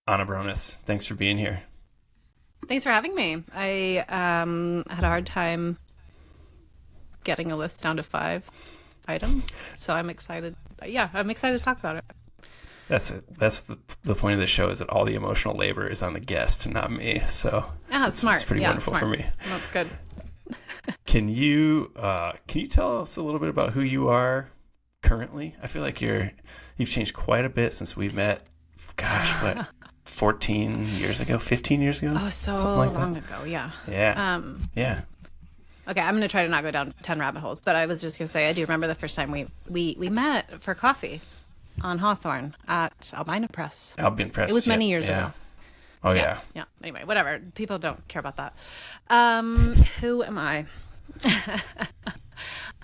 Anna Brones, thanks for being here. Thanks for having me. I had a hard time getting a list down to 5 items, so I'm excited. Yeah, I'm excited to talk about it. That's it. That's the point of the show is that all the emotional labor is on the guest, not me. So Ah, it's smart. pretty Yeah, wonderful for smart. me. That's good. Can you tell us a little bit about who you are currently? I feel like you've changed quite a bit since we met. Gosh, what 14 years ago, 15 years ago? Oh, so Something like long that. ago. Yeah. Yeah. Yeah. Okay, I'm gonna try to not go down 10 rabbit holes, but I was just gonna say I do remember the first time we met for coffee on Hawthorne at Albina Press. Albion Press. It was Yep. many years Yeah. ago. Oh Yeah, yeah. yeah. Anyway, whatever. People don't care about that. Who am I?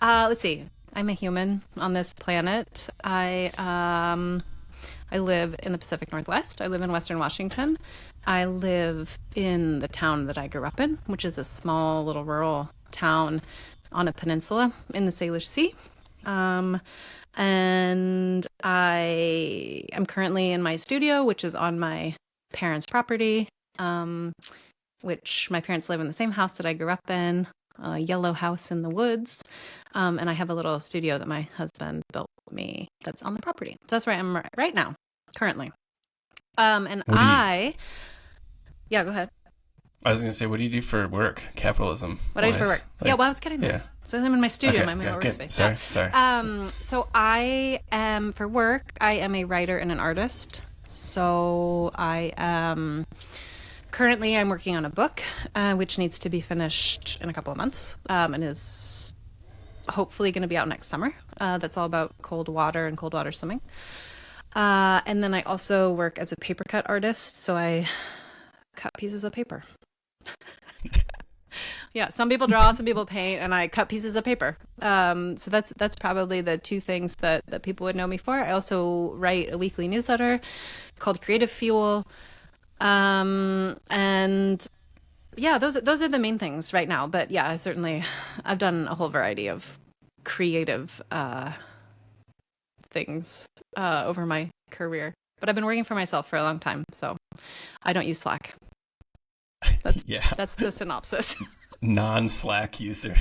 Let's see. I'm a human on this planet. I live in the Pacific Northwest. I live in Western Washington. I live in the town that I grew up in, which is a small little rural town on a peninsula in the Salish Sea. Um, and I am currently in my studio, which is on my parents' property, which my parents live in the same house that I grew up in, a yellow house in the woods. And I have a little studio that my husband built me that's on the property. So that's where I am right now, currently. And What do you? yeah, go ahead. I was gonna say, what do you do for work, capitalism What I do for wise? work? Yeah, well, I was getting Yeah. there. So I'm in my studio, Okay. my Okay. Okay. workspace. Sorry. Yeah. Sorry. So I am for work. I am a writer and an artist. So I am currently I'm working on a book, which needs to be finished in a couple of months, and is hopefully going to be out next summer. That's all about cold water and cold water swimming. And then I also work as a paper cut artist. So I cut pieces of paper. Yeah, some people draw, some people paint, and I cut pieces of paper. So that's probably the two things that people would know me for. I also write a weekly newsletter called Creative Fuel, and yeah, those are the main things right now. But yeah, I've done a whole variety of creative things over my career. But I've been working for myself for a long time, so I don't use Slack. That's Yeah. that's the synopsis. Non-Slack user.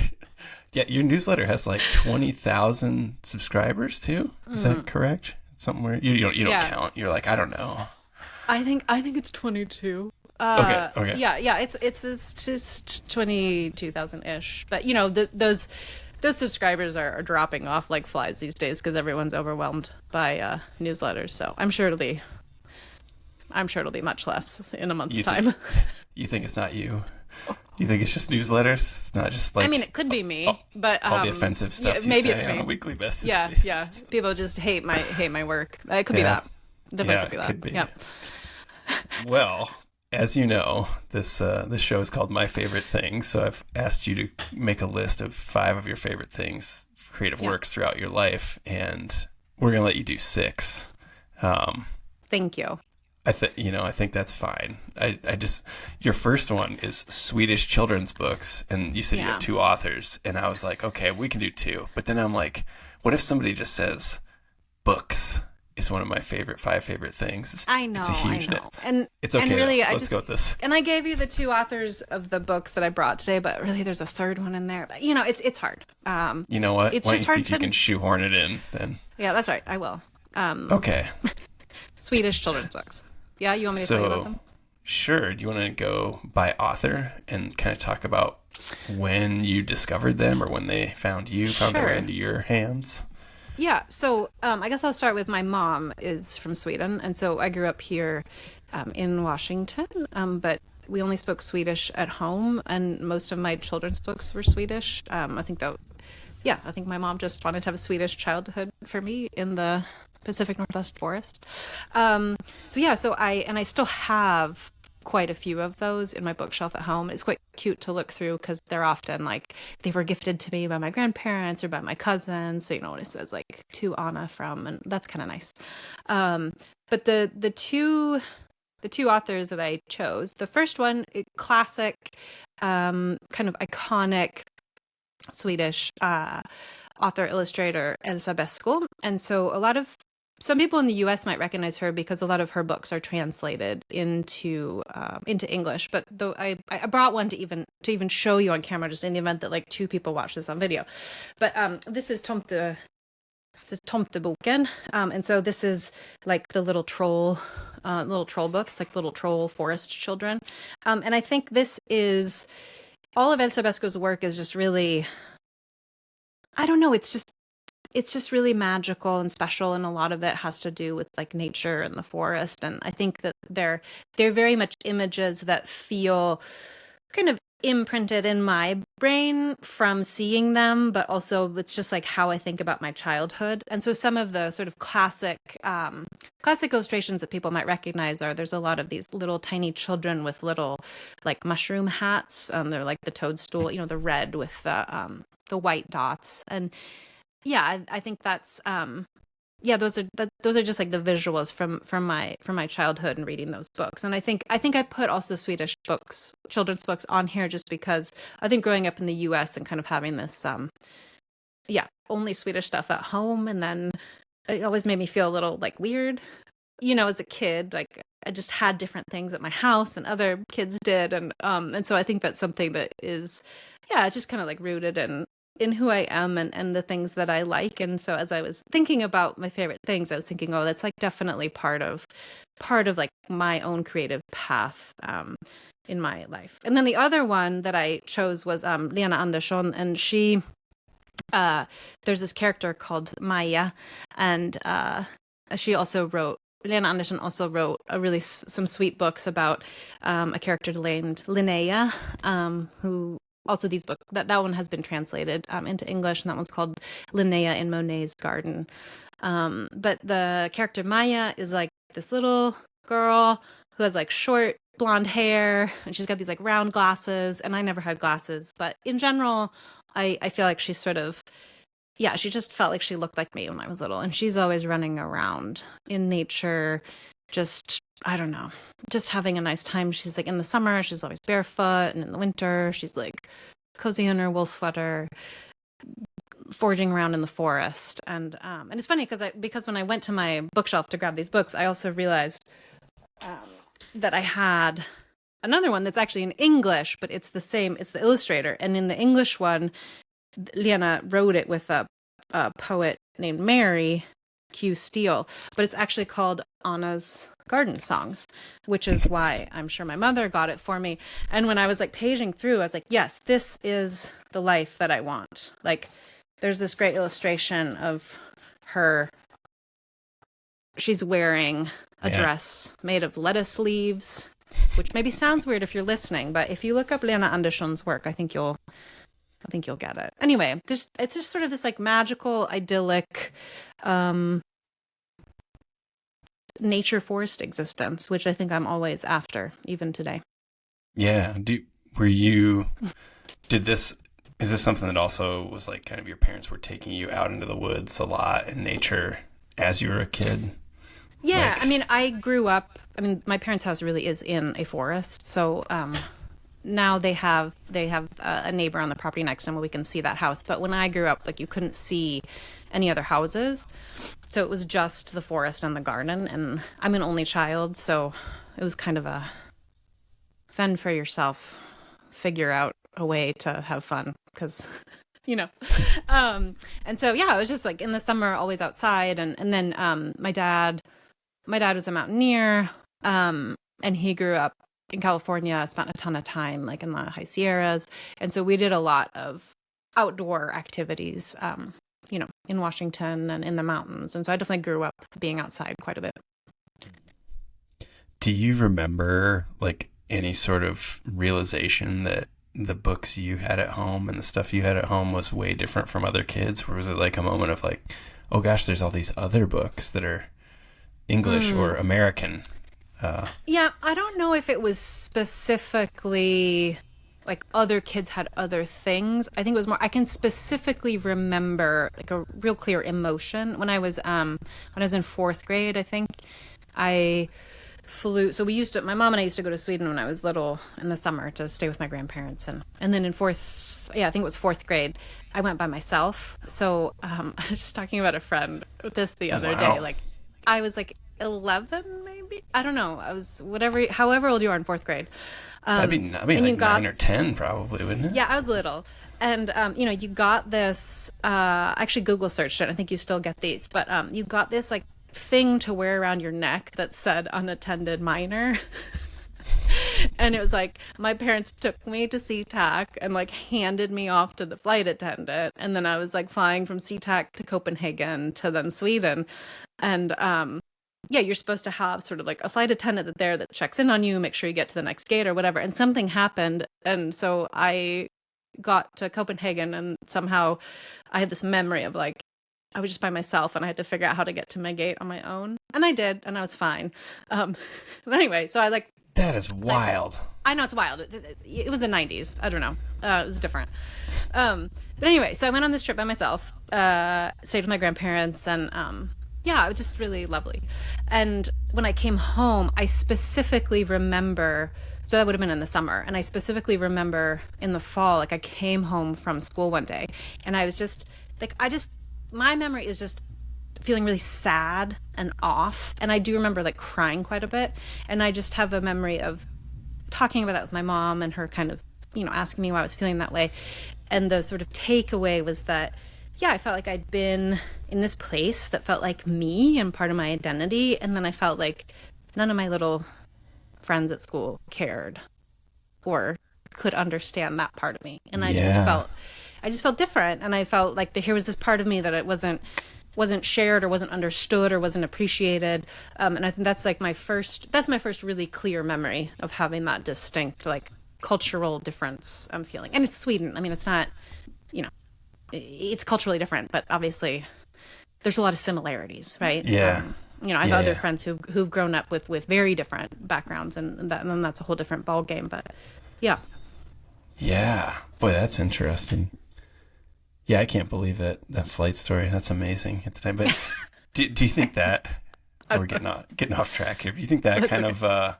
Yeah, your newsletter has like 20,000 subscribers too. Is that correct? Something where you don't Yeah. count. You're like, I don't know. I think it's 22. Okay. Okay. Yeah, it's just 22,000 ish. But those subscribers are dropping off like flies these days because everyone's overwhelmed by newsletters. So I'm sure it'll be much less in a month's You time. You think it's not you? You think it's just newsletters? It's not just like I mean, it could be me, but all the offensive stuff you maybe say it's on me. a weekly basis. Yeah, yeah. People just hate my work. It could be Yeah. that. Definitely Yeah, could be it that. could be. Yeah. Well, as you know, this show is called My Favorite Things. So I've asked you to make a list of 5 of your favorite things, creative Yeah. works throughout your life, and we're gonna let you do 6. Thank you. I think that's fine. I just your first one is Swedish children's books, and you said you Yeah. have 2 authors, and I was like, okay, we can do 2. But then I'm like, what if somebody just says books is one of my 5 favorite things? I know. It's a huge I know. And It's okay. And really, though. Let's go with this. And I gave you the 2 authors of the books that I brought today, but really, there's a third one in there. But it's hard. You know what? It's Why don't just you see hard if you to- can shoehorn it in then? Yeah, that's right. I will. Okay. Swedish children's books. Yeah, you want me to tell you about them? Sure. Do you want to go by author and kind of talk about when you discovered them or when they found their way Sure. into your hands? Yeah, so I guess I'll start with my mom is from Sweden, and so I grew up here in Washington, but we only spoke Swedish at home, and most of my children's books were Swedish. I think my mom just wanted to have a Swedish childhood for me in the Pacific Northwest forest. So I still have quite a few of those in my bookshelf at home. It's quite cute to look through because they're often like they were gifted to me by my grandparents or by my cousins. So when it says like to Anna from, and that's kind of nice. But the two authors that I chose, the first one, classic, kind of iconic Swedish author illustrator Elsa Beskow, and so a lot of some people in the U.S. might recognize her because a lot of her books are translated into English. But though I brought one to even show you on camera, just in the event that like two people watch this on video. But this is Tomteboken, and so this is like the little troll book. It's like little troll forest children, and I think this is all of Elsa Beskow's work is just really, I don't know, it's just really magical and special, and a lot of it has to do with like nature and the forest. And I think that they're very much images that feel kind of imprinted in my brain from seeing them, but also it's just like how I think about my childhood. And so some of the sort of classic illustrations that people might recognize are, there's a lot of these little tiny children with little like mushroom hats. They're like the toadstool, the red with the white dots. And yeah, I think that's those are just like the visuals from my childhood and reading those books. And I think I put also Swedish books, children's books on here just because I think growing up in the US and kind of having this only Swedish stuff at home, and then it always made me feel a little like weird, as a kid. Like I just had different things at my house than other kids did, and so I think that's something that is just kind of like rooted in who I am and the things that I like. And so as I was thinking about my favorite things, I was thinking, oh, that's like definitely part of like my own creative path in my life. And then the other one that I chose was Lena Anderson, and she there's this character called Maja, and Lena Anderson also wrote some sweet books about a character named Linnea, who also these books, that one has been translated into English, and that one's called Linnea in Monet's Garden. But the character Maya is like this little girl who has like short blonde hair, and she's got these like round glasses, and I never had glasses, but in general, I feel like she's sort of, she just felt like she looked like me when I was little, and she's always running around in nature, just, I don't know, just having a nice time. She's like in the summer, she's always barefoot, and in the winter, she's like cozy in her wool sweater, foraging around in the forest. And it's funny because when I went to my bookshelf to grab these books, I also realized that I had another one that's actually in English, but it's the same. It's the illustrator, and in the English one, Lena wrote it with a poet named Mary Q. Steele, but it's actually called Anna's Garden Songs, which is why I'm sure my mother got it for me. And when I was like paging through, I was like, yes, this is the life that I want. Like, there's this great illustration of her. She's wearing a dress made of lettuce leaves, which maybe sounds weird if you're listening, but if you look up Lena Andersson's work, I think you'll get it. Anyway, it's just sort of this like magical, idyllic, nature forest existence, which I think I'm always after, even today. Yeah. Is this something that also was like kind of your parents were taking you out into the woods a lot in nature as you were a kid? Yeah. I grew up, my parents' house really is in a forest. So, now they have a neighbor on the property next to them where we can see that house. But when I grew up, like you couldn't see any other houses. So it was just the forest and the garden. And I'm an only child, so it was kind of a fend for yourself, figure out a way to have fun because, and so, it was just like in the summer, always outside. And then my dad was a mountaineer, and he grew up in California, spent a ton of time like in the high Sierras. And so we did a lot of outdoor activities, in Washington and in the mountains. And so I definitely grew up being outside quite a bit. Do you remember like any sort of realization that the books you had at home and the stuff you had at home was way different from other kids? Or was it like a moment of like, oh gosh, there's all these other books that are English or American? I don't know if it was specifically like other kids had other things. I think it was more, I can specifically remember like a real clear emotion when I was in fourth grade. I think I flew. So my mom and I used to go to Sweden when I was little in the summer to stay with my grandparents. And then in I think it was fourth grade, I went by myself. So I was just talking about a friend the other day, like, I was like 11, maybe. I don't know. I was however old you are in fourth grade. That'd be like 9 or 10 probably, wouldn't it? Yeah, I was little. And, you got this, actually Google searched it. I think you still get these, but you got this like thing to wear around your neck that said unattended minor. And it was like, my parents took me to SeaTac and like handed me off to the flight attendant. And then I was like flying from SeaTac to Copenhagen to then Sweden. And, yeah, you're supposed to have sort of like a flight attendant that checks in on you, make sure you get to the next gate or whatever. And something happened. And so I got to Copenhagen and somehow I had this memory of like, I was just by myself and I had to figure out how to get to my gate on my own. And I did, and I was fine. But anyway, so I like... That is wild. I know it's wild. It was the 90s. I don't know. It was different. But anyway, so I went on this trip by myself, stayed with my grandparents, and yeah, it was just really lovely. And when I came home, I specifically remember, so that would have been in the summer, and I specifically remember in the fall, like I came home from school one day, and I was just, like, my memory is just feeling really sad and off, and I do remember like crying quite a bit, and I just have a memory of talking about that with my mom and her kind of, asking me why I was feeling that way. And the sort of takeaway was that, yeah, I felt like I'd been in this place that felt like me and part of my identity. And then I felt like none of my little friends at school cared or could understand that part of me. And I just felt different. And I felt like here was this part of me that it wasn't shared or wasn't understood or wasn't appreciated. And I think that's like my first really clear memory of having that distinct, like, cultural difference I'm feeling. And it's Sweden. I mean, it's not, it's culturally different, but obviously there's a lot of similarities, right? Yeah. I have other friends who've grown up with very different backgrounds, and then that's a whole different ball game. But yeah. Yeah. Boy, that's interesting. Yeah, I can't believe that flight story. That's amazing at the time. But do you think that, we're getting off track here, do you think that kind of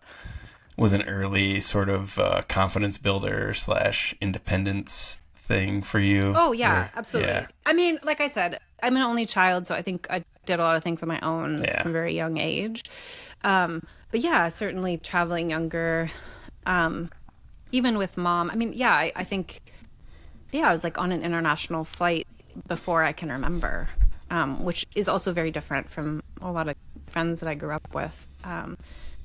was an early sort of confidence builder / independence thing for you? Oh, yeah, absolutely. Yeah. I mean, like I said, I'm an only child, so I think I did a lot of things on my own from a very young age. But yeah, certainly traveling younger, even with mom. I mean, yeah, I think, I was like on an international flight before I can remember, which is also very different from a lot of friends that I grew up with.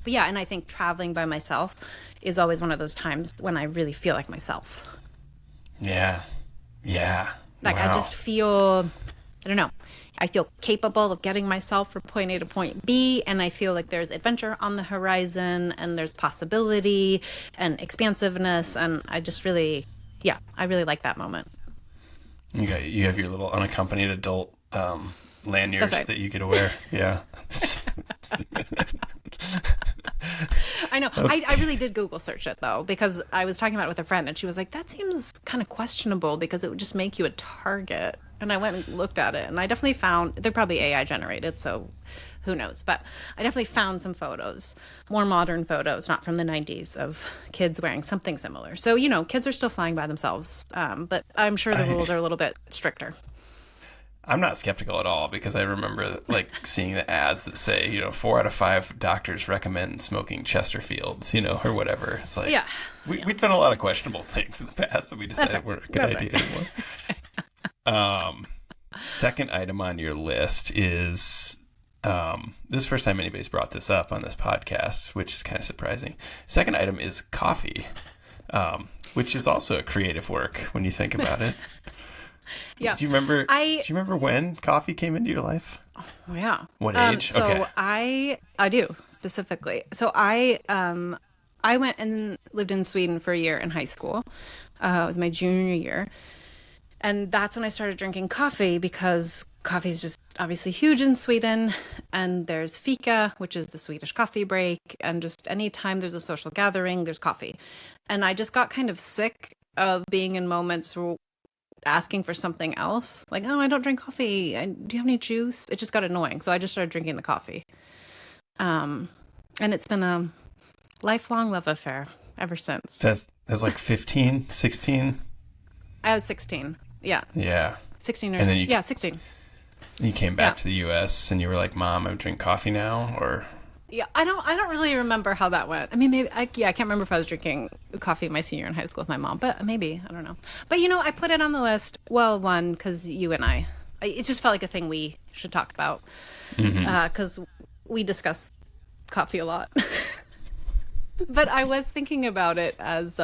But yeah, and I think traveling by myself is always one of those times when I really feel like myself. Yeah. Yeah. Like, wow. I just feel, I don't know, I feel capable of getting myself from point A to point B, and I feel like there's adventure on the horizon, and there's possibility and expansiveness, and I just really, I really like that moment. You have your little unaccompanied adult lanyards that you get to wear. Yeah. I know. Okay. I really did Google search it, though, because I was talking about it with a friend, and she was like, that seems kind of questionable because it would just make you a target. And I went and looked at it, and I definitely found, they're probably AI generated, so who knows. But I definitely found some photos, more modern photos, not from the 90s, of kids wearing something similar. So, kids are still flying by themselves, but I'm sure the rules are a little bit stricter. I'm not skeptical at all, because I remember like seeing the ads that say, 4 out of 5 doctors recommend smoking Chesterfields, or whatever. It's like, we've done a lot of questionable things in the past, so we decided it weren't a good idea anymore. Second item on your list is, this is the first time anybody's brought this up on this podcast, which is kind of surprising. Second item is coffee, which is also a creative work when you think about it. Yeah. Do you remember when coffee came into your life? Oh, yeah. What age? So okay. I do specifically. So I went and lived in Sweden for a year in high school. It was my junior year. And that's when I started drinking coffee, because coffee is just obviously huge in Sweden. And there's fika, which is the Swedish coffee break. And just anytime there's a social gathering, there's coffee. And I just got kind of sick of being in moments where asking for something else, like, oh, I don't drink coffee, do you have any juice? It just got annoying, so I just started drinking the coffee, and it's been a lifelong love affair ever since. That's like 15, 16? I was 16. Yeah 16 or 16. You came back to the U.S. and you were like, "Mom, I drink coffee now," or Yeah, I don't really remember how that went. I mean, maybe I can't remember if I was drinking coffee my senior in high school with my mom, but maybe, I don't know. But I put it on the list. Well, one, because you and it just felt like a thing we should talk about, because we discuss coffee a lot. But I was thinking about it as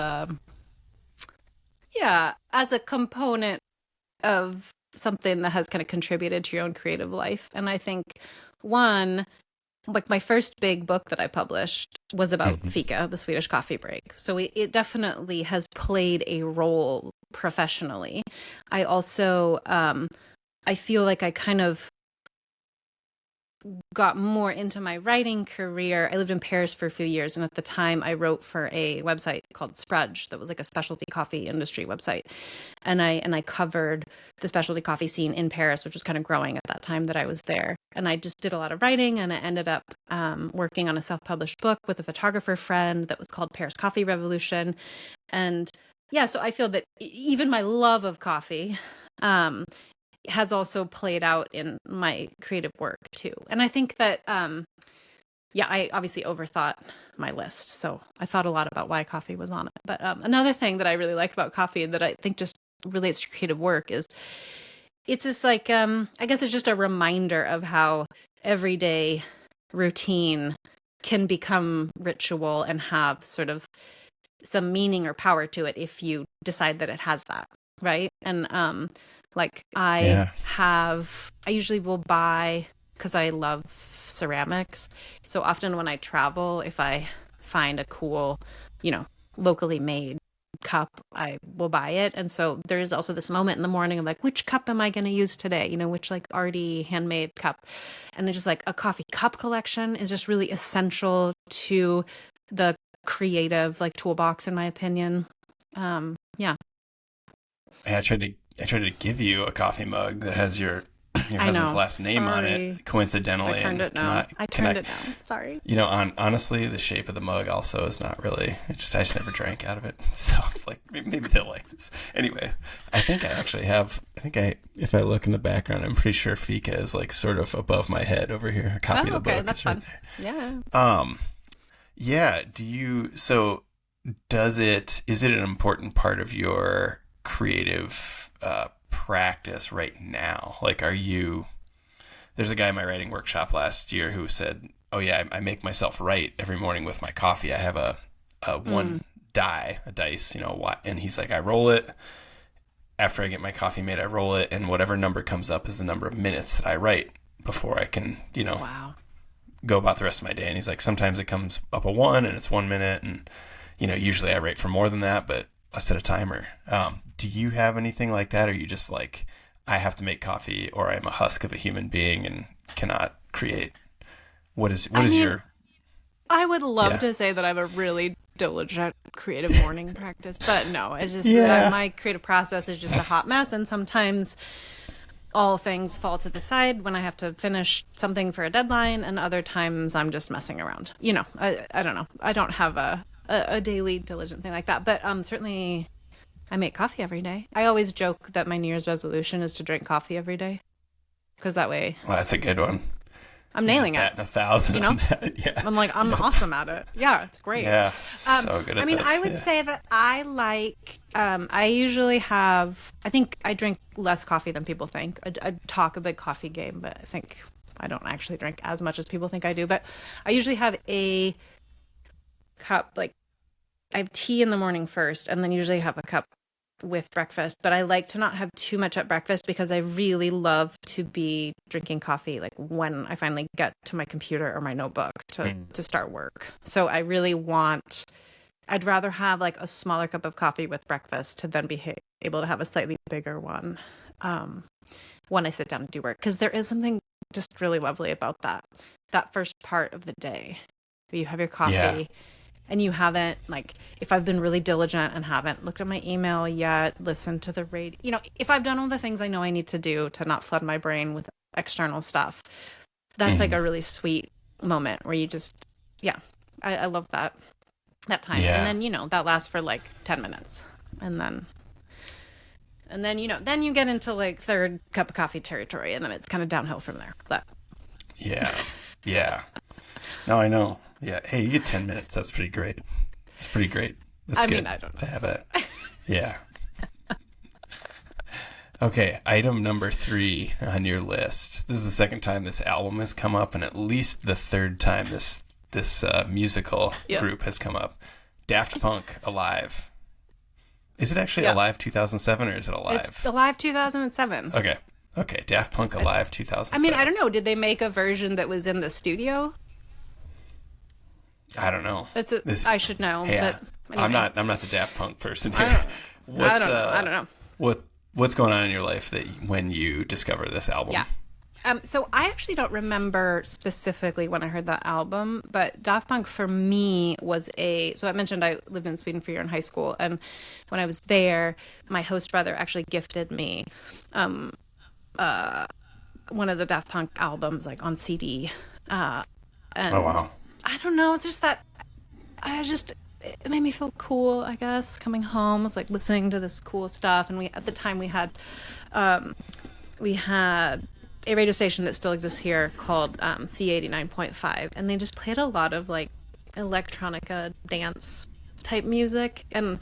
as a component of something that has kind of contributed to your own creative life. And I think one, like my first big book that I published was about fika, the Swedish coffee break. So it definitely has played a role professionally. I also, I feel like I kind of got more into my writing career. I lived in Paris for a few years, and at the time I wrote for a website called Sprudge that was like a specialty coffee industry website. And I covered the specialty coffee scene in Paris, which was kind of growing at that time that I was there. And I just did a lot of writing, and I ended up working on a self-published book with a photographer friend that was called Paris Coffee Revolution. And yeah, so I feel that even my love of coffee has also played out in my creative work too. And I think that, I obviously overthought my list. So I thought a lot about why coffee was on it. But another thing that I really like about coffee that I think just relates to creative work is it's this like, I guess it's just a reminder of how everyday routine can become ritual and have sort of some meaning or power to it if you decide that it has that. Right. And, I usually will buy, because I love ceramics. So often when I travel, if I find a cool, locally made cup, I will buy it. And so there's also this moment in the morning of like, which cup am I going to use today? Which like arty handmade cup. And it's just like a coffee cup collection is just really essential to the creative like toolbox, in my opinion. I tried to give you a coffee mug that has your husband's last name on it, coincidentally. I turned it down. I turned it down. Sorry. Honestly, the shape of the mug also is not really. I just never drank out of it, so I was like, maybe they'll like this. Anyway, I think I actually have. If I look in the background, I'm pretty sure fika is like sort of above my head over here. A copy of the book. That's fun. Right there. Yeah. Yeah. Is it an important part of your creative practice right now? Like, there's a guy in my writing workshop last year who said, oh yeah, I make myself write every morning with my coffee. I have a dice, and he's like, I roll it after I get my coffee made. I roll it, and whatever number comes up is the number of minutes that I write before I can, go about the rest of my day. And he's like, sometimes it comes up a 1 and it's 1 minute, and usually I write for more than that, but I set a timer. Do you have anything like that? Or are you just like, I have to make coffee or I'm a husk of a human being and cannot create? What is your... I would love to say that I have a really diligent creative morning practice, but no, it's just my creative process is just a hot mess. And sometimes all things fall to the side when I have to finish something for a deadline. And other times I'm just messing around. I don't know. I don't have a daily diligent thing like that, but certainly I make coffee every day. I always joke that my New Year's resolution is to drink coffee every day, because that way, well, that's a good one. I'm nailing it. 1,000. Yeah. I'm like, I'm awesome at it. Yeah, it's great. Yeah, so good at this. I would say that I like, I usually have, I think I drink less coffee than people think. I talk a big coffee game, but I think I don't actually drink as much as people think I do. But I usually have a cup, like I have tea in the morning first, and then usually have a cup with breakfast. But I like to not have too much at breakfast because I really love to be drinking coffee like when I finally get to my computer or my notebook to start work. So I really I'd rather have like a smaller cup of coffee with breakfast to then be able to have a slightly bigger one when I sit down and do work, because there is something just really lovely about that first part of the day. You have your coffee and you haven't, like, if I've been really diligent and haven't looked at my email yet, listened to the radio, if I've done all the things I know I need to do to not flood my brain with external stuff, that's like a really sweet moment where you just, I love that time. And then, that lasts for like 10 minutes. And then And then, then you get into like third cup of coffee territory, and then it's kind of downhill from there. But Yeah. Yeah. No, I know. Yeah. Hey, you get 10 minutes. That's pretty great. It's pretty great. That's I good mean, I don't know. to have it. Yeah. Okay, item number 3 on your list. This is the second time this album has come up, and at least the third time this musical group has come up. Daft Punk, Alive. Is it actually Alive 2007, or is it Alive? It's Alive 2007. Okay, Daft Punk, Alive 2007. I mean, I don't know. Did they make a version that was in the studio? I don't know. I should know. Yeah, but anyway. I'm not the Daft Punk person here. I don't know. What's going on in your life when you discover this album? Yeah. So I actually don't remember specifically when I heard that album, but Daft Punk for me was so I mentioned I lived in Sweden for a year in high school, and when I was there, my host brother actually gifted me one of the Daft Punk albums, like on CD. And oh, wow. I don't know, it's just that it made me feel cool, I guess. Coming home, I was like listening to this cool stuff, and at the time we had a radio station that still exists here called C89.5, and they just played a lot of like electronica dance type music, and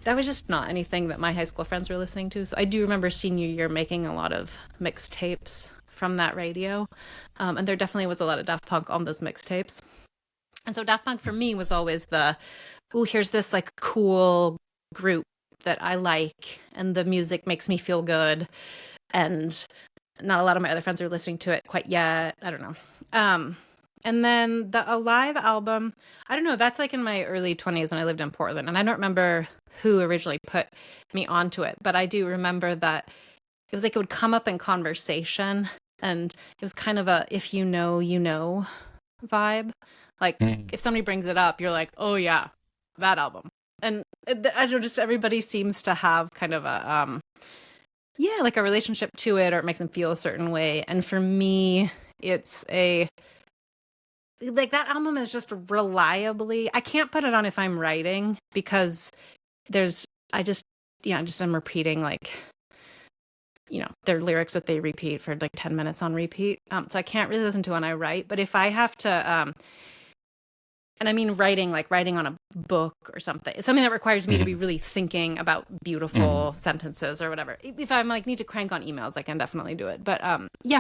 that was just not anything that my high school friends were listening to. So I do remember senior year making a lot of mixtapes from that radio, and there definitely was a lot of Daft Punk on those mixtapes. And so Daft Punk for me was always here's this like cool group that I like, and the music makes me feel good, and not a lot of my other friends are listening to it quite yet. I don't know. And then the Alive album, I don't know, that's like in my early 20s when I lived in Portland, and I don't remember who originally put me onto it, but I do remember that it was like it would come up in conversation, and it was kind of a if you know, you know vibe. Like, if somebody brings it up, you're like, oh yeah, that album. And I don't just, everybody seems to have kind of a, like a relationship to it, or it makes them feel a certain way. And for me, it's like that album is just reliably, I can't put it on if I'm writing, because I just am repeating like, their lyrics that they repeat for like 10 minutes on repeat. So I can't really listen to when I write, but if I have to, and I mean writing, like writing on a book or something. It's something that requires me to be really thinking about beautiful sentences or whatever. If I'm like need to crank on emails, I can definitely do it. But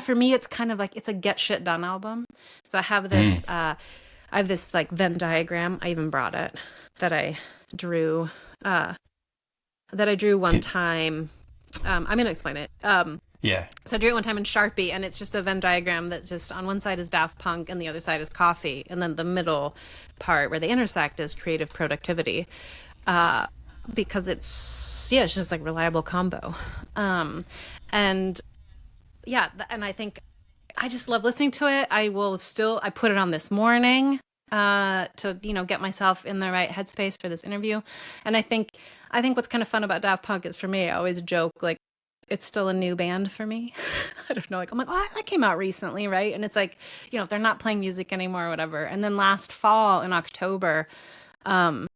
for me, it's kind of like it's a get shit done album. So I have this like Venn diagram. I even brought it that I drew. One time. I'm gonna explain it. Yeah. So I drew it one time in Sharpie, and it's just a Venn diagram that just on one side is Daft Punk and the other side is coffee, and then the middle part where they intersect is creative productivity, because it's just like reliable combo, and I think I just love listening to it. I put it on this morning to get myself in the right headspace for this interview, and I think what's kind of fun about Daft Punk is, for me, I always joke like, it's still a new band for me. I don't know. Like, I'm like, oh, that came out recently, right? And it's like, they're not playing music anymore or whatever. And then last fall in October, the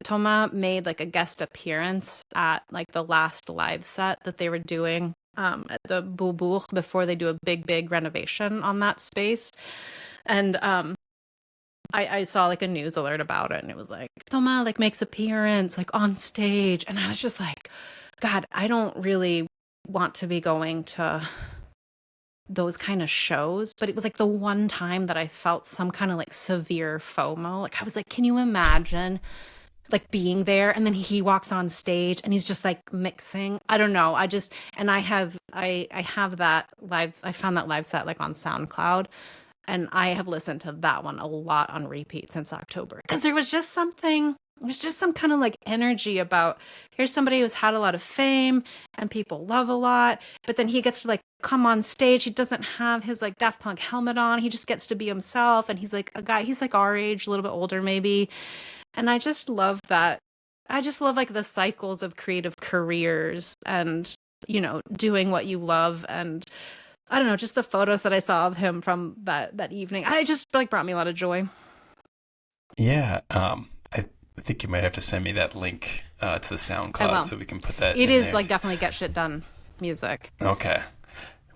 Tove made like a guest appearance at like the last live set that they were doing at the Beaubourg before they do a big renovation on that space. And I saw like a news alert about it, and it was like, Tove like makes appearance like on stage. And I was just like, God, I don't really want to be going to those kind of shows, but it was like the one time that I felt some kind of like severe FOMO. Like I was like, can you imagine like being there, and then he walks on stage and he's just like mixing? I don't know. I have that live. I found that live set like on Soundcloud, and I have listened to that one a lot on repeat since October, because there was just something. There's just some kind of like energy about, here's somebody who's had a lot of fame and people love a lot, but then he gets to like come on stage. He doesn't have his like Daft Punk helmet on. He just gets to be himself. And he's like a guy, he's like our age, a little bit older maybe. And I just love that. I just love like the cycles of creative careers and, doing what you love. And I don't know, just the photos that I saw of him from that evening, I just like brought me a lot of joy. Yeah. I think you might have to send me that link to the SoundCloud so we can put that. It is like definitely get shit done music. Okay.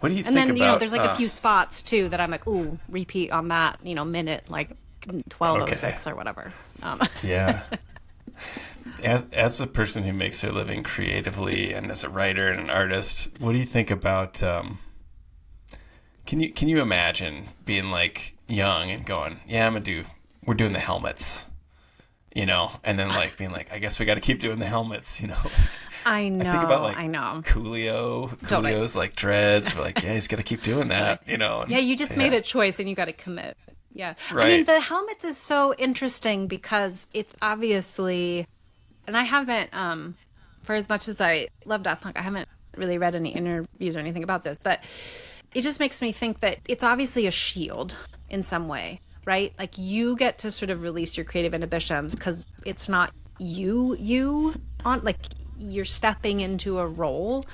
What do you think about? And then, there's like a few spots too that I'm like, ooh, repeat on that, minute like 12:06 or whatever. Yeah. As a person who makes their living creatively and as a writer and an artist, what do you think about? Can you imagine being like young and going, yeah, we're doing the helmets, and then like being like, I guess we got to keep doing the helmets, I know. I think about like Totally. Coolio's like dreads. We're like, yeah, he's got to keep doing that, Yeah, you just made a choice and you got to commit. Yeah. Right. I mean, the helmets is so interesting because it's obviously, and I haven't, for as much as I love Daft Punk, I haven't really read any interviews or anything about this, but it just makes me think that it's obviously a shield in some way, right? Like you get to sort of release your creative inhibitions because it's not you on, like you're stepping into a role.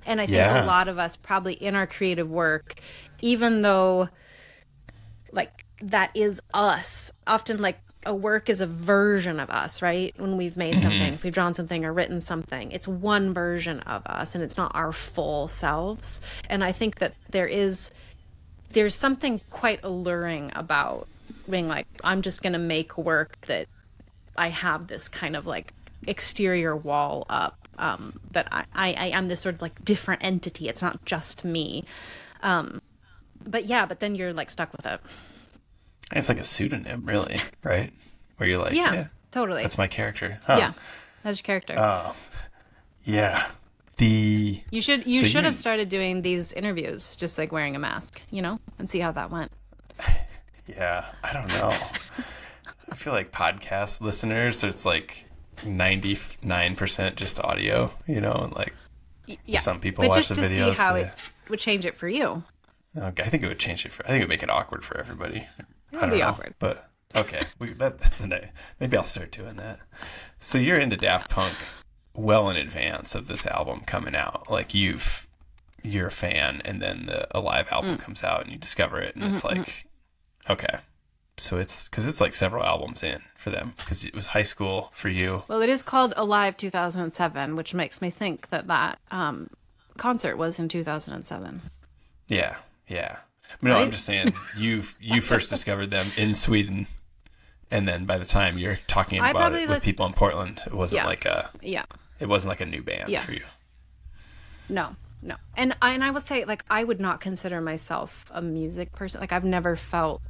And I think a lot of us probably in our creative work, even though like that is us, often like a work is a version of us, right? When we've made something, if we've drawn something or written something, it's one version of us and it's not our full selves. And I think that there's something quite alluring about being like, I'm just going to make work that I have this kind of like exterior wall up, that I am this sort of like different entity. It's not just me. But then you're like stuck with it. It's like a pseudonym, really, right? Where you're like, yeah, totally. That's my character. Huh. Yeah, that's your character. Yeah. You should have started doing these interviews just like wearing a mask, and see how that went. Yeah, I don't know. I feel like podcast listeners, it's like 99% just audio, and like some people watch the videos. But just to see how it would change it for you. Okay, I think it would change it I think it would make it awkward for everybody. It would be awkward. But okay, that's the night. Maybe I'll start doing that. So you're into Daft Punk well in advance of this album coming out. Like you're a fan, and then a live album comes out, and you discover it, and it's like, okay. So it's because it's like several albums in for them because it was high school for you. Well, it is called Alive 2007, which makes me think that concert was in 2007. Yeah. No, right? I'm just saying you first discovered them in Sweden, and then by the time you're talking about it with people in Portland, it wasn't it wasn't like a new band for you. No. And I would say like I would not consider myself a music person. Like I've never felt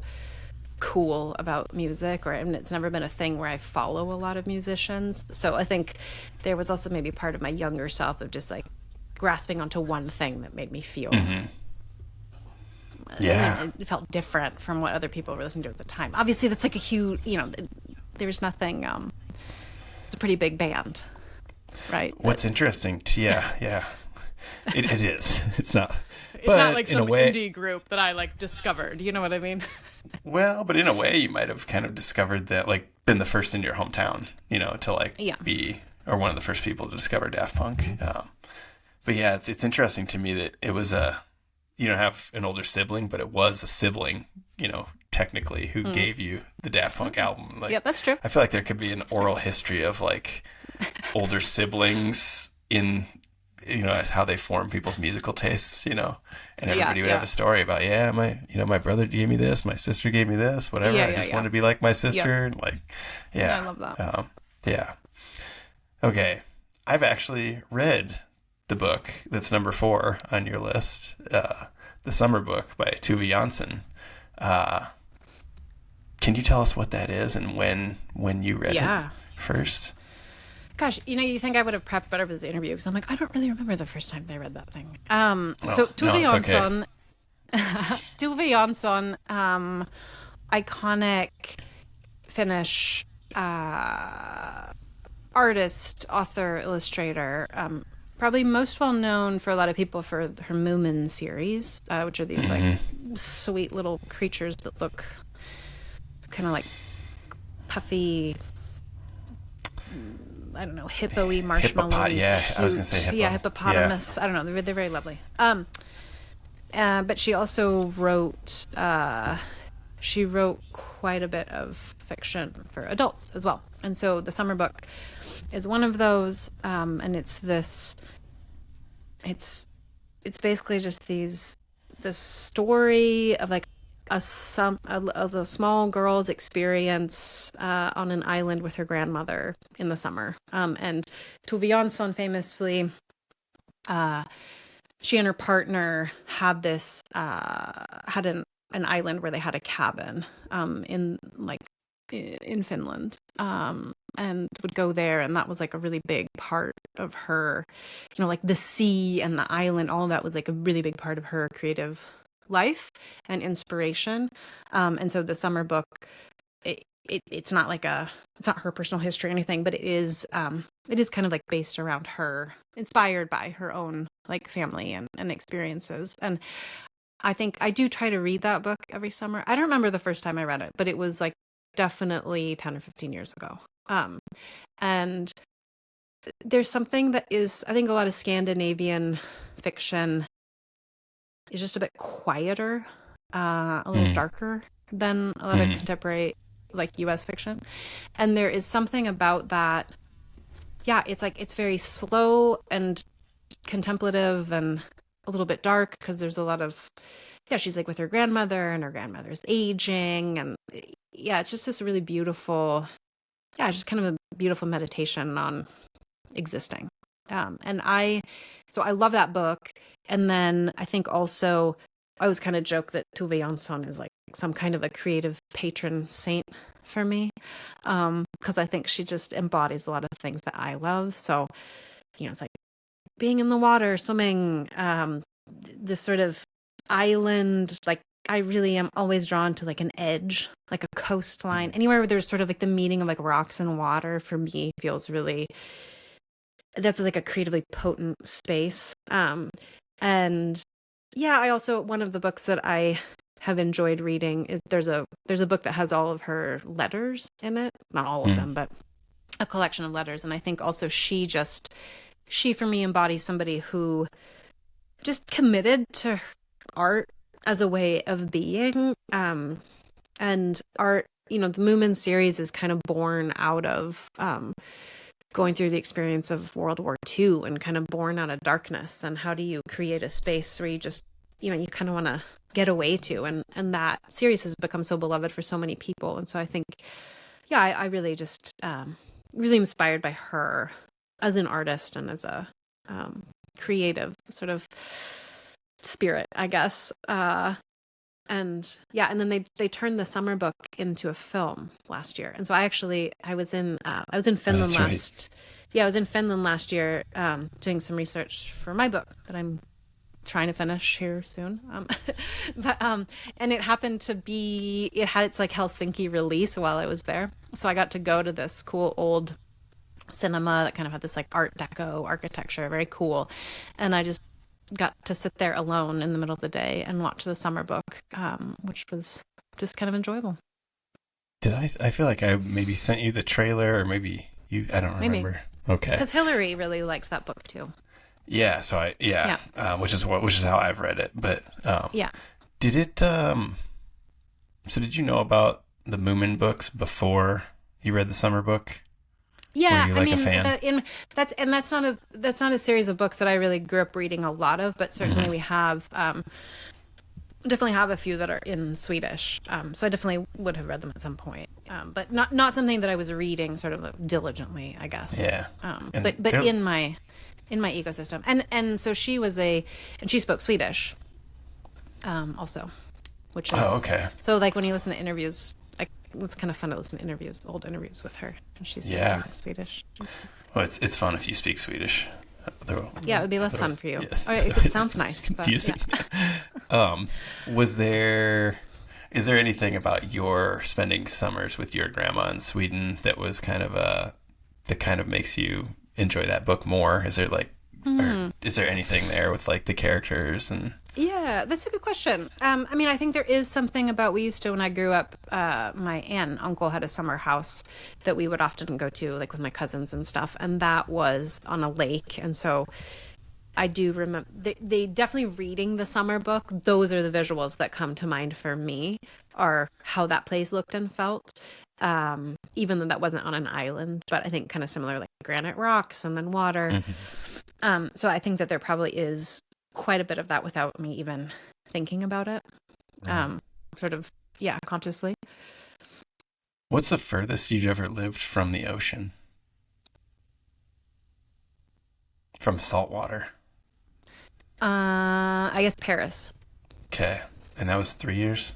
cool about music, and it's never been a thing where I follow a lot of musicians. So I think there was also maybe part of my younger self of just like grasping onto one thing that made me feel. Yeah, it felt different from what other people were listening to at the time. Obviously, that's like a huge, there's nothing. It's a pretty big band, right? What's interesting, it is. It's not. It's not like some indie group that I like discovered. You know what I mean? Well, but in a way, you might have kind of discovered that, like, been the first in your hometown, to like be or one of the first people to discover Daft Punk. But yeah, it's interesting to me that it was you don't have an older sibling, but it was a sibling, technically, who gave you the Daft Punk album. Like, yeah, that's true. I feel like there could be an oral history of like older siblings in, as how they form people's musical tastes, and everybody would have a story about, my brother gave me this, my sister gave me this, whatever. I just wanted to be like my sister. And like, I love that. Yeah. Okay. I've actually read the book that's number 4 on your list, The Summer Book by Tove Jansson. Can you tell us what that is and when you read it first? Gosh, you think I would have prepped better for this interview because I'm like, I don't really remember the first time I read that thing. So Tove Jansson, Tove Jansson, iconic Finnish artist, author, illustrator. Probably most well known for a lot of people for her Moomin series, which are these like sweet little creatures that look kind of like puffy, I don't know, hippo-y marshmallow. I was gonna say hippo. Yeah, hippopotamus. Yeah. I don't know. They're very lovely. But she also wrote she wrote quite a bit of fiction for adults as well. And so the summer book is one of those, and it's basically just this story of like a small girl's experience on an island with her grandmother in the summer. And Tove Jansson famously, she and her partner had an island where they had a cabin in Finland, and would go there, and that was like a really big part of her, like the sea and the island, all of that was like a really big part of her creative life and inspiration. And so the summer book, it's not her personal history or anything, but it is kind of like based around her, inspired by her own like family and experiences. And I think I do try to read that book every summer. I don't remember the first time I read it, but it was like definitely 10 or 15 years ago. And there's something that is, I think a lot of Scandinavian fiction is just a bit quieter, a little darker than a lot of contemporary like US fiction. And there is something about that. Yeah, it's like, it's very slow and contemplative and a little bit dark because there's a lot of, she's like with her grandmother and her grandmother's aging. And it's just this really beautiful, just kind of a beautiful meditation on existing. And I love that book. And then I think also I always kind of joke that Tove Jansson is like some kind of a creative patron saint for me, because I think she just embodies a lot of things that I love. So, it's like being in the water, swimming, this sort of island, like I really am always drawn to like an edge, like a coastline, anywhere where there's sort of like the meeting of like rocks and water for me feels really, that's like a creatively potent space. And I also, one of the books that I have enjoyed reading is there's a book that has all of her letters in it, not all of them, but a collection of letters. And I think also she for me embodies somebody who just committed to art as a way of being. And art, the Moomin series is kind of born out of going through the experience of World War II and kind of born out of darkness. And how do you create a space where you just, you kind of want to get away to? And that series has become so beloved for so many people. And so I think, I really just really inspired by her as an artist and as a creative sort of spirit, I guess. And then they turned the summer book into a film last year. And so I was in Finland I was in Finland last year, doing some research for my book that I'm trying to finish here soon. And it happened to be, it had its like Helsinki release while I was there. So I got to go to this cool old cinema that kind of had this like Art Deco architecture, very cool. And I just got to sit there alone in the middle of the day and watch the summer book, which was just kind of enjoyable. Did I feel like I maybe sent you the trailer, or maybe you, I don't remember. Maybe. Okay. Because Hillary really likes that book too. Yeah, so which is how I've read it. But did it so did you know about the Moomin books before you read the summer book? Yeah, Were you a fan? That's not a series of books that I really grew up reading a lot of, but certainly we have definitely have a few that are in Swedish. So I definitely would have read them at some point, but not something that I was reading sort of diligently, I guess. Yeah. But in my ecosystem, and so she spoke Swedish, also, which is okay. So like when you listen to interviews. It's kind of fun to listen to old interviews with her, and she's speaking Swedish. Well, it's fun if you speak Swedish. It would be less fun for you. Yes. Or it sounds nice. Confusing. But, Is there anything about your spending summers with your grandma in Sweden that was kind of that kind of makes you enjoy that book more? Is there or is there anything there with like the characters and? Yeah, that's a good question. I think there is something about, we used to, when I grew up, my aunt and uncle had a summer house that we would often go to, like with my cousins and stuff, and that was on a lake. And so I do remember they definitely reading the summer book. Those are the visuals that come to mind for me, are how that place looked and felt. Even though that wasn't on an island, but I think kind of similar, like granite rocks and then water. So I think that there probably is quite a bit of that without me even thinking about it. Sort of, yeah, consciously. What's the furthest you've ever lived from the ocean? From saltwater? I guess Paris. Okay. And that was 3 years?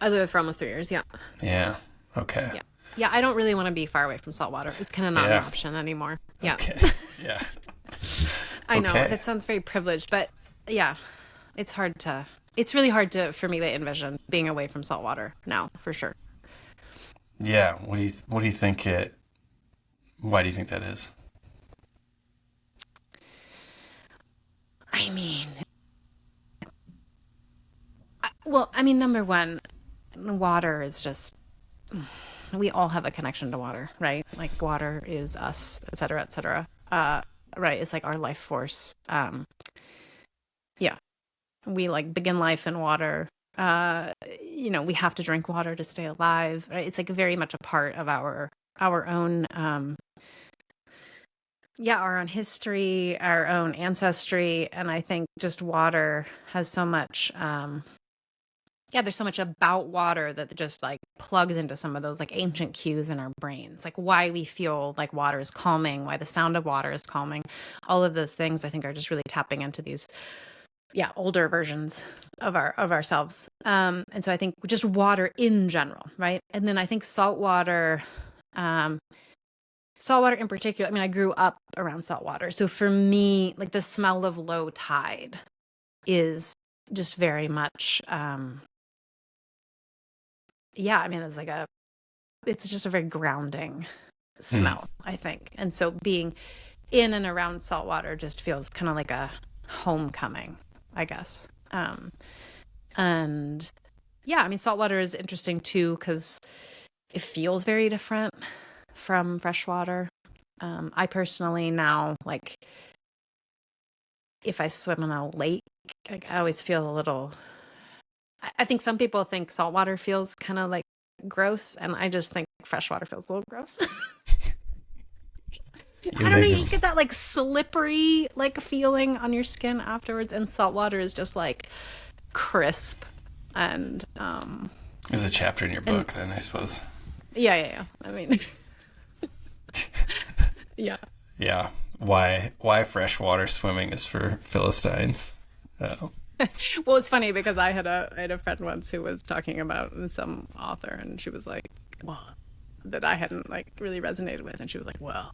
I lived for almost 3 years, yeah. Yeah. Okay. Yeah. Yeah, I don't really want to be far away from saltwater. It's kind of not an option anymore. Yeah. Okay. Yeah. I know. That sounds very privileged, but yeah, it's really hard for me to envision being away from saltwater now, for sure. Yeah. What do you think why do you think that is? I mean, number one, water is just, we all have a connection to water, right? Like water is us, et cetera, et cetera. Right. It's like our life force. Yeah. We like begin life in water. We have to drink water to stay alive. Right? It's like very much a part of our own, our own history, our own ancestry. And I think just water has so much, there's so much about water that just like plugs into some of those like ancient cues in our brains, like why we feel like water is calming, why the sound of water is calming. All of those things I think are just really tapping into these, older versions of ourselves. And so I think just water in general, right? And then I think saltwater in particular, I grew up around saltwater. So for me, like the smell of low tide is just very much, it's just a very grounding smell, I think. And so being in and around saltwater just feels kind of like a homecoming, I guess. Saltwater is interesting too, because it feels very different from freshwater. I personally now, like, if I swim in a lake, like, I always feel a little, I think some people think saltwater feels kind of like gross, and I just think freshwater feels a little gross. I don't know, you just get that like slippery like feeling on your skin afterwards, and saltwater is just like crisp and There's a chapter in your book then, I suppose. Yeah. I mean yeah. Yeah. Why freshwater swimming is for Philistines. Well, it's funny because I had a friend once who was talking about some author, and she was like, well, that I hadn't like really resonated with, and she was like, well,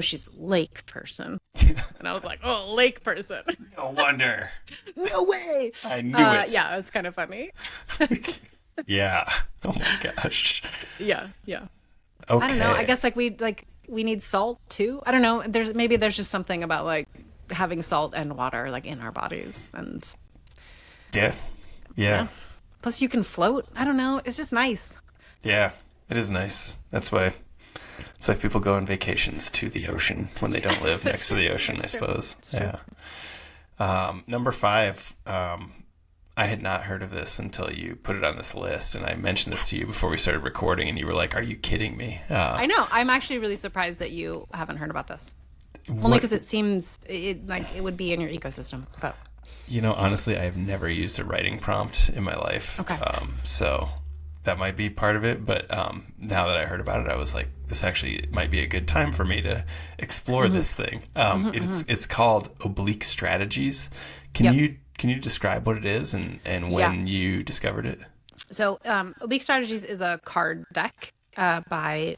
she's a lake person. And I was like, oh, lake person. No wonder. No way. I knew it. Yeah, it's kind of funny. Yeah. Oh my gosh. Yeah. Okay. I don't know. I guess like we need salt too. I don't know. There's just something about like having salt and water like in our bodies, and yeah. Plus you can float. I don't know. It's just nice. Yeah, it is nice. That's why people go on vacations to the ocean when they don't live next to the ocean, I suppose. Yeah. Number 5, I had not heard of this until you put it on this list, and I mentioned this to you before we started recording, and you were like, are you kidding me? I know. I'm actually really surprised that you haven't heard about this. Only because it seems like it would be in your ecosystem. But honestly, I have never used a writing prompt in my life. Okay. So that might be part of it. But now that I heard about it, I was like, this actually might be a good time for me to explore this thing. It's called Oblique Strategies. Can you describe what it is and when you discovered it? So Oblique Strategies is a card deck by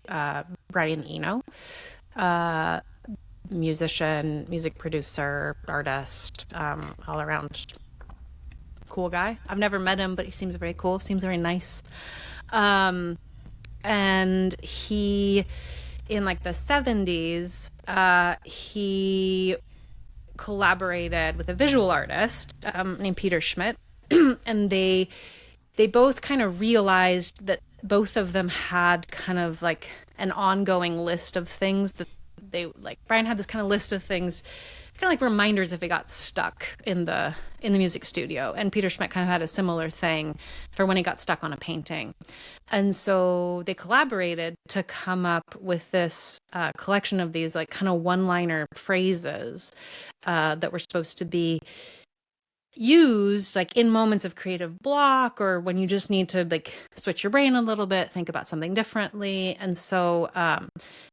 Brian Eno. Musician, music producer, artist, all around cool guy. I've never met him, but he seems very cool. Seems very nice. And he, in like the 70s, he collaborated with a visual artist named Peter Schmidt, and they both kind of realized that both of them had kind of like an ongoing list of things that they like Brian had this kind of list of things, kind of like reminders if it got stuck in the music studio. And Peter Schmidt kind of had a similar thing for when he got stuck on a painting. And so they collaborated to come up with this collection of these like kind of one-liner phrases that were supposed to be used like in moments of creative block, or when you just need to like switch your brain a little bit, think about something differently. And so I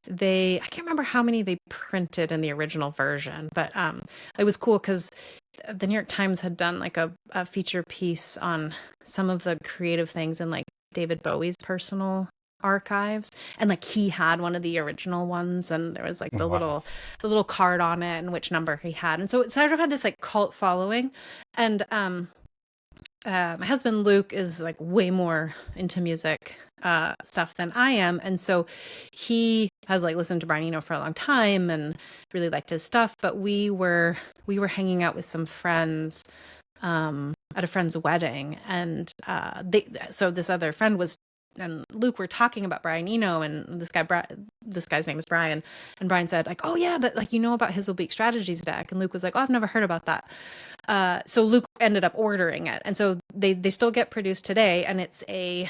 can't remember how many they printed in the original version, but it was cool because the New York Times had done like a feature piece on some of the creative things in like David Bowie's personal archives, and like he had one of the original ones, and there was like the little card on it and which number he had, and so it sort of had this like cult following. And my husband Luke is like way more into music stuff than I am, and so he has like listened to Brian Eno for a long time and really liked his stuff. But we were hanging out with some friends at a friend's wedding, and so this other friend and Luke were talking about Brian Eno, and this guy's name is Brian, and Brian said like, oh yeah, but like, about his Oblique Strategies deck, and Luke was like, oh, I've never heard about that. So Luke ended up ordering it, and so they still get produced today, and it's like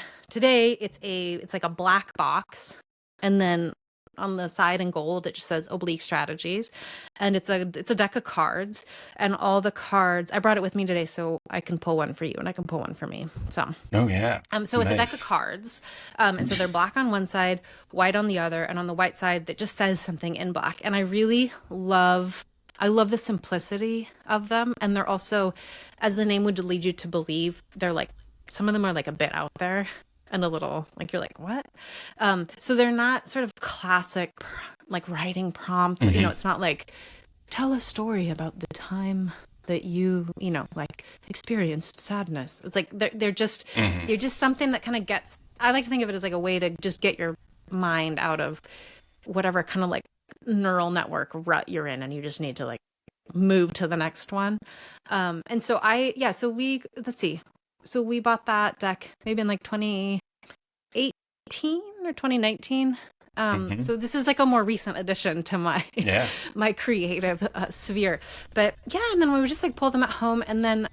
a black box, and then on the side in gold it just says Oblique Strategies, and it's a deck of cards, and all the cards, I brought it with me today so I can pull one for you and I can pull one for me. So oh yeah, so it's a deck of cards, and so they're black on one side, white on the other, and on the white side that just says something in black. And I really love the simplicity of them, and they're also, as the name would lead you to believe, they're like, some of them are like a bit out there and a little like, you're like, what? So they're not sort of classic like writing prompts. Mm-hmm. It's not like, tell a story about the time that you like experienced sadness. It's like they're just something that kind of gets, I like to think of it as like a way to just get your mind out of whatever kind of like neural network rut you're in, and you just need to like move to the next one. And so so we bought that deck maybe in like 2018 or 2019. So this is like a more recent addition to my my creative sphere. But yeah, and then we would just like pull them at home, and then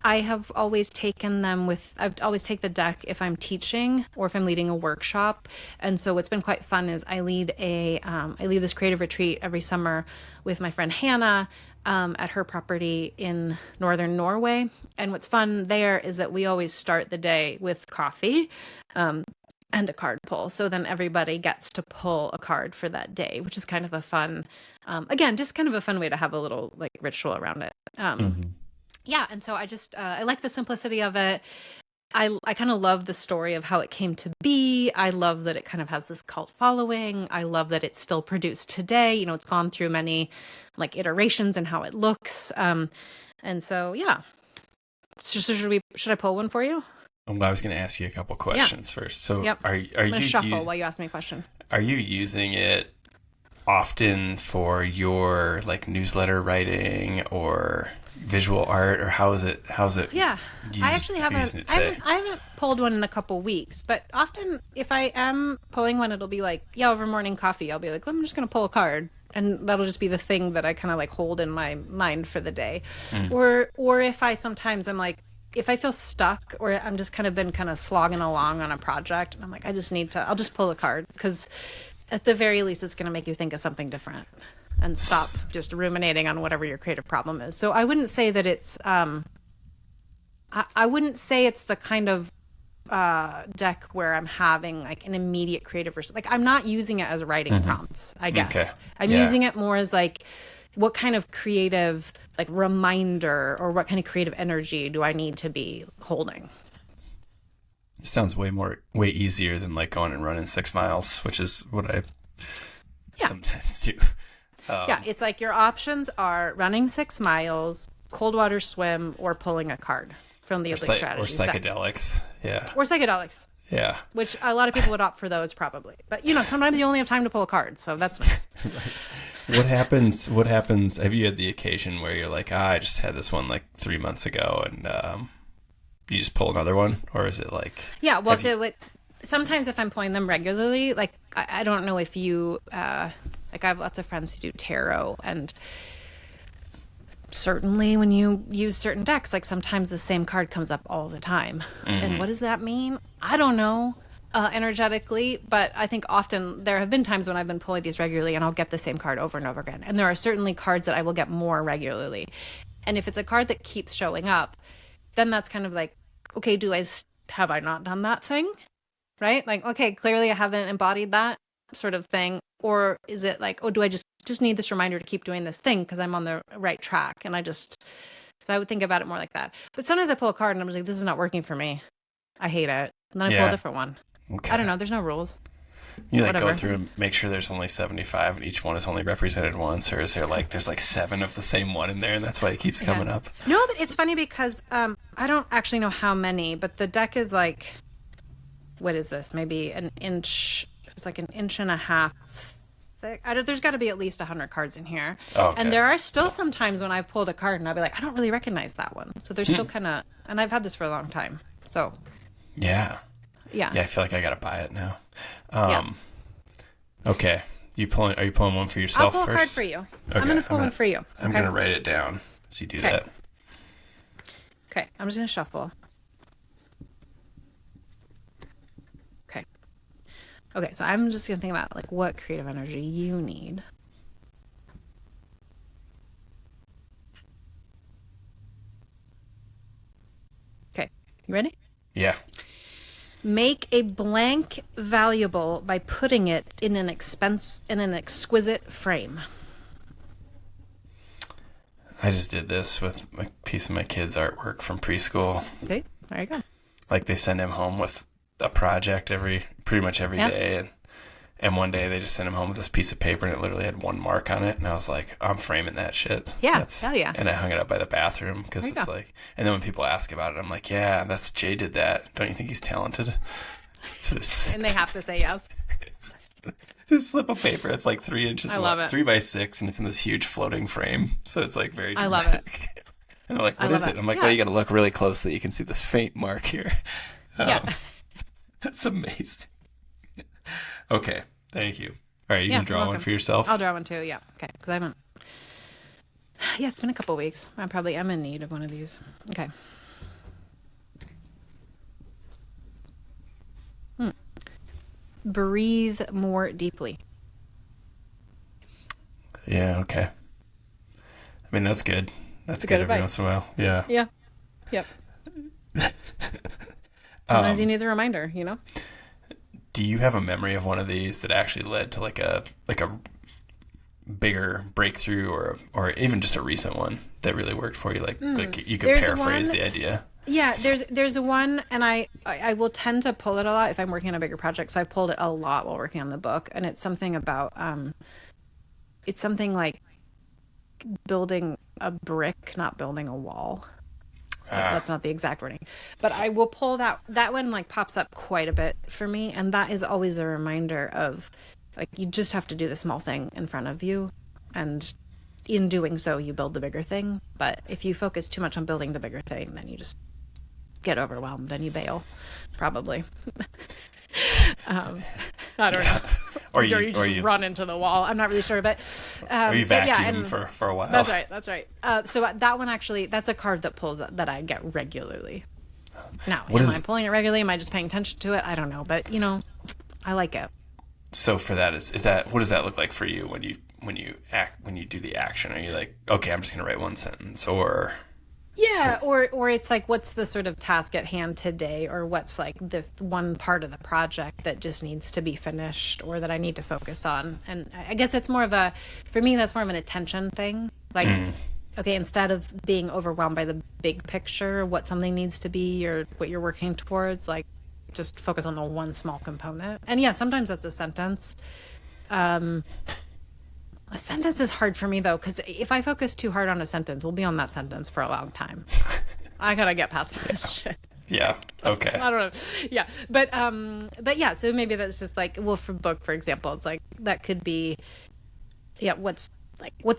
I have always taken them I've always take the deck if I'm teaching or if I'm leading a workshop. And so what's been quite fun is I lead this creative retreat every summer with my friend Hannah at her property in northern Norway. And what's fun there is that we always start the day with coffee and a card pull. So then everybody gets to pull a card for that day, which is kind of a fun, again, just kind of a fun way to have a little like ritual around it. Yeah. And so I just, I like the simplicity of it. I kind of love the story of how it came to be. I love that it kind of has this cult following. I love that it's still produced today. It's gone through many like iterations and how it looks. And so, yeah. So should I pull one for you? I was going to ask you a couple questions first. So are you shuffle while you ask me a question? Are you using it often for your like newsletter writing or visual art, or how's it I actually haven't pulled one in a couple weeks, but often if I am pulling one, it'll be like over morning coffee, I'll be like, I'm just gonna pull a card, and that'll just be the thing that I kind of like hold in my mind for the day. Or if I'm like, if I feel stuck or I'm just been slogging along on a project and I'm like, I'll just pull a card, because at the very least it's going to make you think of something different and stop just ruminating on whatever your creative problem is. So I wouldn't say that it's I wouldn't say it's the kind of deck where I'm having like an immediate creative like, I'm not using it as writing prompts, I guess. Okay. I'm using it more as like, what kind of creative like reminder or what kind of creative energy do I need to be holding? It sounds way easier than like going and running 6 miles, which is what I sometimes do. It's like your options are running 6 miles, cold water swim, or pulling a card from the Oblique Strategies. Or psychedelics. Or psychedelics. Yeah. Which a lot of people would opt for those probably. But sometimes you only have time to pull a card, so that's nice. What happens? Have you had the occasion where you're like, I just had this one like 3 months ago, and you just pull another one? Or is it like... Yeah, sometimes if I'm pulling them regularly, like, I don't know if you... Like I have lots of friends who do tarot, and certainly when you use certain decks, like sometimes the same card comes up all the time. And what does that mean? I don't know. Energetically, but I think often there have been times when I've been pulling these regularly and I'll get the same card over and over again. And there are certainly cards that I will get more regularly. And if it's a card that keeps showing up, then that's kind of like, okay, have I not done that thing? Right? Like, okay, clearly I haven't embodied that sort of thing. Or is it like, oh, do I just need this reminder to keep doing this thing because I'm on the right track? And so I would think about it more like that. But sometimes I pull a card and I'm just like, this is not working for me. I hate it. And then I pull a different one. Okay. I don't know. There's no rules. You like Whatever. go through and make sure there's only 75 and each one is only represented once, or is there like there's like 7 of the same one in there and that's why it keeps coming up? No, but it's funny because I don't actually know how many, but the deck is like, what is this? Maybe an inch. It's like an inch and a half thick. There's got to be at least 100 cards in here. Oh, okay. And there are still some times when I've pulled a card and I'll be like, I don't really recognize that one. So there's still kind of, and I've had this for a long time. So yeah. Yeah, I feel like I gotta buy it now. Yeah. Okay. Are you pulling one for yourself I'll pull first? a card for you. Okay. I'm going to pull one for you. Okay? I'm gonna write it down as you do that. Okay, I'm just going to shuffle. Okay, so I'm just going to think about like what creative energy you need. Okay, you ready? Yeah. Make a blank valuable by putting it in an exquisite frame. I just did this with a piece of my kid's artwork from preschool. Okay, there you go. Like they send him home with a project pretty much every day, and one day they just sent him home with this piece of paper and it literally had 1 mark on it, and I was like, I'm framing that shit. Yeah, hell yeah. And I hung it up by the bathroom because it's like, and then when people ask about it, I'm like, yeah, that's Jay did that. Don't you think he's talented? And they have to say yes. This flip of paper. It's like 3 inches. I love it. 3 by 6, and it's in this huge floating frame. So it's like very dramatic. I love it. And I'm like, what is it? I'm like, well, you got to look really closely. You can see this faint mark here. Yeah. That's amazing. Okay. Thank you. All right. You can draw one for yourself? I'll draw one too. Yeah. Okay. Because I haven't. Yeah, it's been a couple weeks. I probably am in need of one of these. Okay. Breathe more deeply. Yeah. Okay. I mean, that's good. That's good every once in a while. Yeah. Yeah. Yep. Sometimes you need the reminder, you know? Do you have a memory of one of these that actually led to like a bigger breakthrough or even just a recent one that really worked for you? Like you could paraphrase the idea. Yeah, there's one, and I will tend to pull it a lot if I'm working on a bigger project. So I've pulled it a lot while working on the book, and it's something about it's something like building a brick, not building a wall. That's not the exact wording, but I will pull that one like pops up quite a bit for me, and that is always a reminder of like you just have to do the small thing in front of you, and in doing so you build the bigger thing. But if you focus too much on building the bigger thing, then you just get overwhelmed and you bail, probably. I don't know. Or you just run into the wall. I'm not really sure, but or you vacuum for a while. That's right. So that one actually, that's a card that pulls that I get regularly. Now, am I pulling it regularly? Am I just paying attention to it? I don't know, but I like it. So for that, is that what does that look like for you when you do the action? Are you like, okay, I'm just gonna write one sentence, or? Yeah, or it's like, what's the sort of task at hand today, or what's like this one part of the project that just needs to be finished or that I need to focus on. And I guess it's more of for me, that's more of an attention thing. Like, okay, instead of being overwhelmed by the big picture, what something needs to be or what you're working towards, like just focus on the one small component. And yeah, sometimes that's a sentence. A sentence is hard for me, though, because if I focus too hard on a sentence, we'll be on that sentence for a long time. I gotta get past that shit. Yeah. Okay. I don't know. Yeah. But yeah, so maybe that's just like, well, for book, for example, it's like, that could be, yeah, what's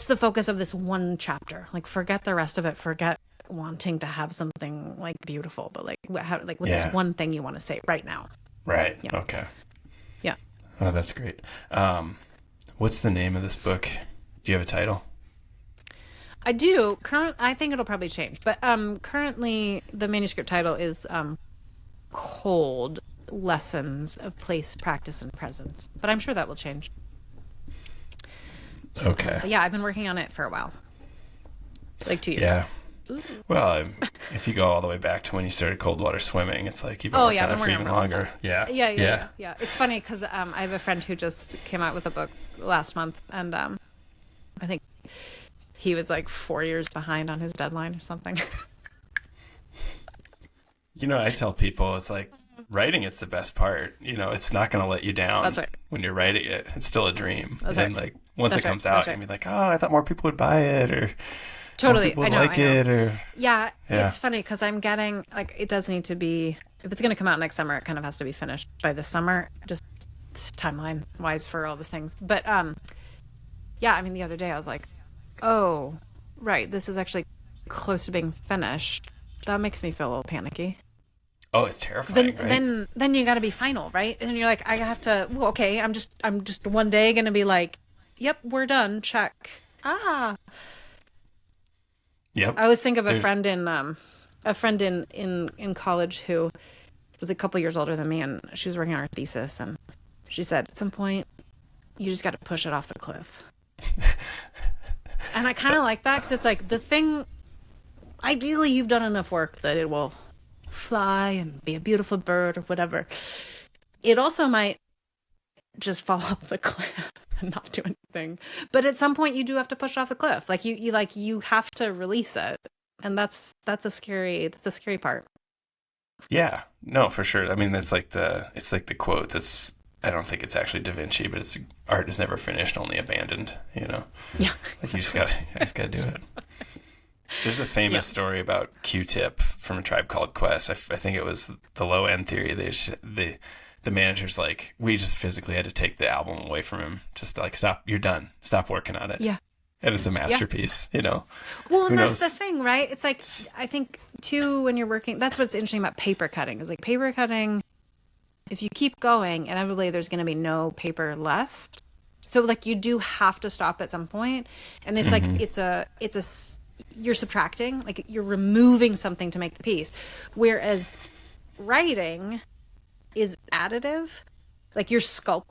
the focus of this one chapter? Like, forget the rest of it. Forget wanting to have something like beautiful, but what's this one thing you want to say right now? Right. Yeah. Okay. Yeah. Oh, that's great. What's the name of this book? Do you have a title? I do. I think it'll probably change, but currently the manuscript title is Cold Lessons of Place, Practice, and Presence. But I'm sure that will change. Okay. But yeah, I've been working on it for a while. Like 2 years. Yeah. Well, if you go all the way back to when you started cold water swimming, it's like you've been working on it for even longer. Yeah. It's funny because I have a friend who just came out with a book last month, and I think he was like 4 years behind on his deadline or something. I tell people it's like writing. It's the best part. It's not going to let you down. That's right. When you're writing it, it's still a dream. That's and right. like once That's it comes right. out, That's you'll right. be like, oh, I thought more people would buy it, or Totally. more people would I know. like it, or yeah. It's funny because I'm getting like it does need to be, if it's going to come out next summer, it kind of has to be finished by this summer, just timeline wise for all the things. But yeah, I mean the other day I was like, oh, right, this is actually close to being finished. That makes me feel a little panicky. Oh, it's terrifying. Then you got to be final, right? And then you're like, I have to. Well, okay, I'm just one day gonna be like, yep, we're done. Check. Yep. I always think of a friend in college who was a couple years older than me, and she was working on her thesis, and she said at some point you just got to push it off the cliff. And I kind of like that because it's like the thing. Ideally, you've done enough work that it will fly and be a beautiful bird or whatever. It also might just fall off the cliff and not do anything. But at some point, you do have to push it off the cliff. Like you have to release it, and that's a scary part. Yeah, no, for sure. I mean, it's like the quote that's, I don't think it's actually Da Vinci, but it's art is never finished, only abandoned, Yeah. Like you just gotta do it. There's a famous story about Q-Tip from A Tribe Called Quest. I think it was the low end theory. The manager's like, we just physically had to take the album away from him. Just like, stop, you're done. Stop working on it. Yeah. And it's a masterpiece, Well, and that's the thing, right? It's like, I think, too, when you're working, that's what's interesting about paper cutting. Is like paper cutting, if you keep going, inevitably there's going to be no paper left. So, like, you do have to stop at some point. And it's like, you're subtracting, like you're removing something to make the piece. Whereas writing is additive. Like you're sort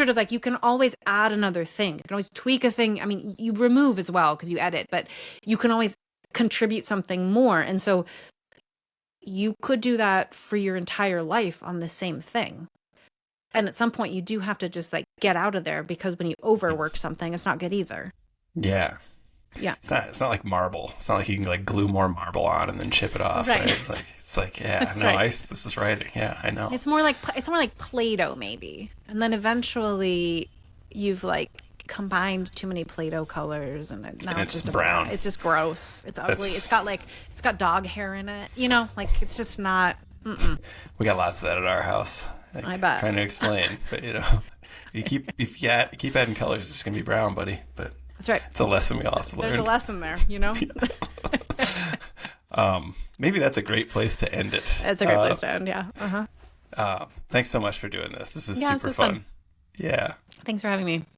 of like, you can always add another thing. You can always tweak a thing. I mean, you remove as well because you edit, but you can always contribute something more. And so you could do that for your entire life on the same thing. And at some point you do have to just like get out of there, because when you overwork something, it's not good either. Yeah. Yeah. It's not like marble. It's not like you can like glue more marble on and then chip it off. Right. Like, it's like, yeah, no, right. this is writing. Yeah, I know. It's more like Play-Doh maybe. And then eventually you've like combined too many Play-Doh colors, and now it's just brown. It's just gross. It's ugly. It's got dog hair in it. Like it's just not. We got lots of that at our house. Like, I bet. Trying to explain, but if you keep adding colors, it's just gonna be brown, buddy. But that's right. It's a lesson we all have to learn. There's a lesson there, Maybe that's a great place to end it. It's a great place to end. Yeah. Thanks so much for doing this. This is super this was fun. fun. Yeah. Thanks for having me.